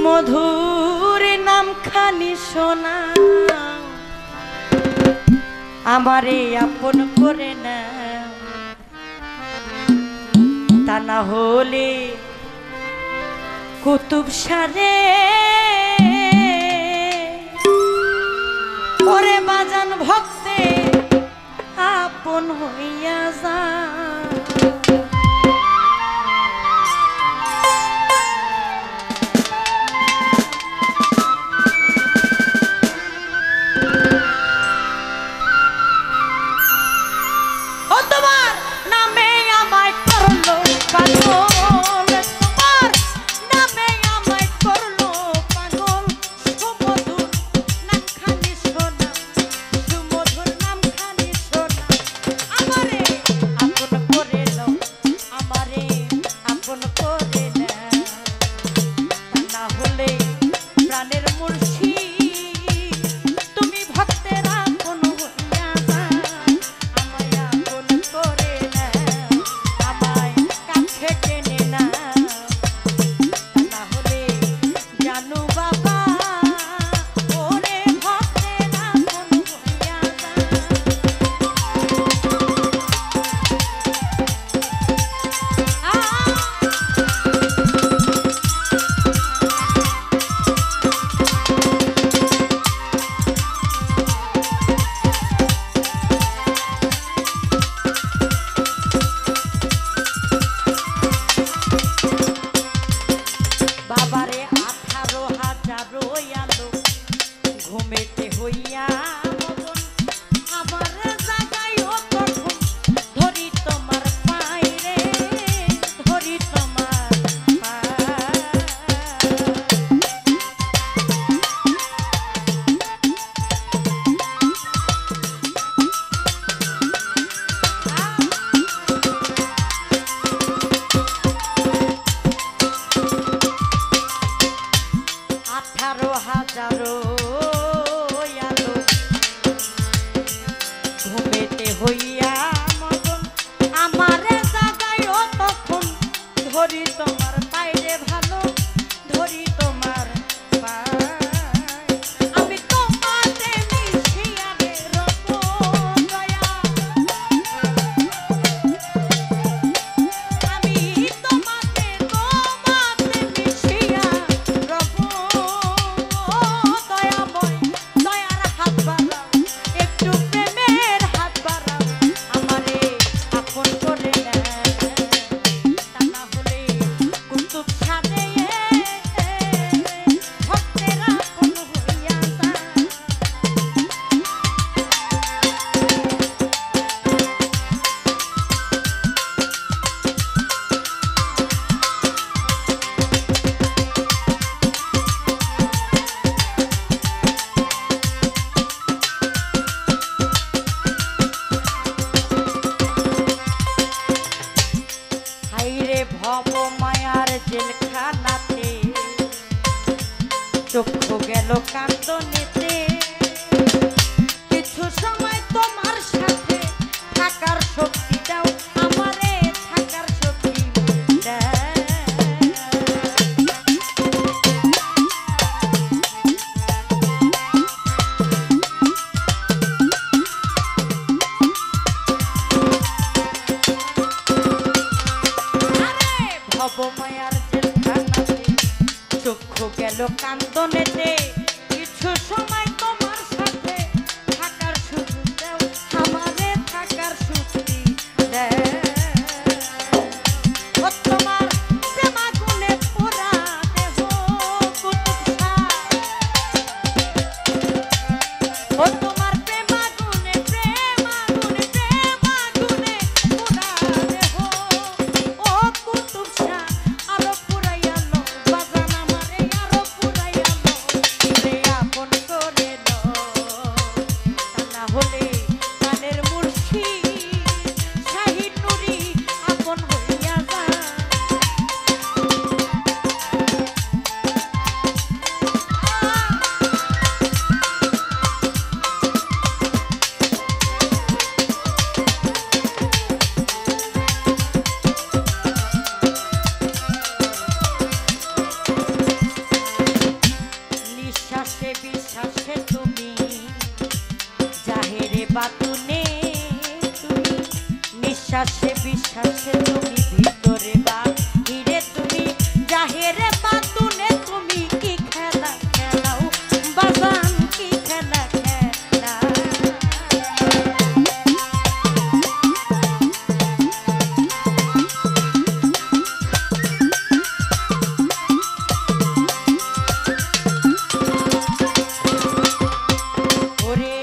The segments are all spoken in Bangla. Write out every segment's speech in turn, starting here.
সুমধুর নাম খানি শোনা আমারে আপন করে না তা না হলে কুতুব সারে ওরে বাজান ভক্তে আপন হইয়া যা চক্ষু গেল কান্দনেতে কিছু সময় তোমার সাথে থাকার শক্তি দাও আমারে থাকার শক্তি ভবমায়ার জেলখানাতে চক্ষু গেল কান্দনেতে কিছু সময় তোমার সাথে থাকার সুযোগ দাও আমারে থাকার শক্তি দাও তোমার প্রেম আগুনে পোড়া দেহ কুতুবশা তোমার প্রেম আগুনে পোড়া দেহ ও কুতুবশা আরো পুরাইয়া লো বাজান আমারে আরো পুরাইয়া লো নিঃশ্বাসে বিশ্বাসে তুমি ভিতরে বাহিরে তুমি জাহেরে বাতুনে তুমি কি খেলা খেলাও বাজান কি খেলা খেলা ওরে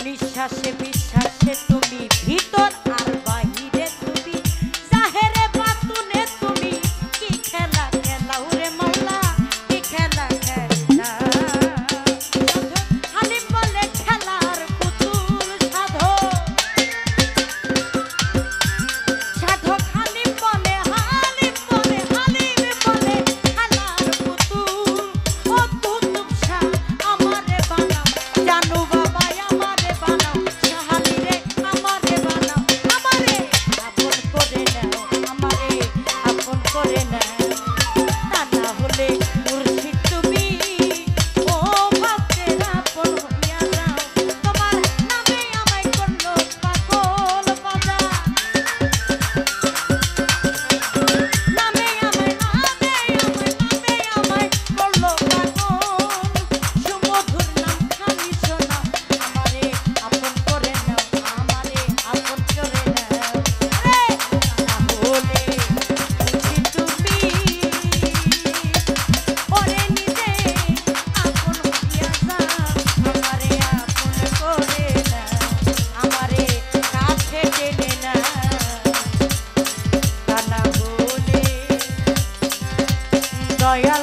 নিঃশ্বাসে বিশ্বাসে তুমি ভিতর আর বাহিরে তুমি জাহেরে বাতুনে তুমি কি খেলা খেলাও রে মাওলা কি খেলা খেলা হালিম বলে খেলার পুতুল সাধক হালিম বলে হালিম বলে খেলার পুতুল ও কুতুব শাহ আমারে বানাও জানু বাবা আমারে বানাও শাহালি রে আমারে বানাও আমারে আপন করে নাও আমারে আপন করে নাও তা না হলে মুর্শিদ তুমি ও ভক্তের আপন হইয়া যাও তোমার নামে আমায় করলো পাগল বাজা নামে আমায় করলো পাগল সুমধুর নাম খালি শোনা আমারে আপন করে নাও আমারে আপন করে নাও রে না হলে বুঝি তুমি ওরে নিজে আপন হইয়া যাও আমারে আপন করে নাও আমারে কাছে টেনে নাও তা না হলে দয়াল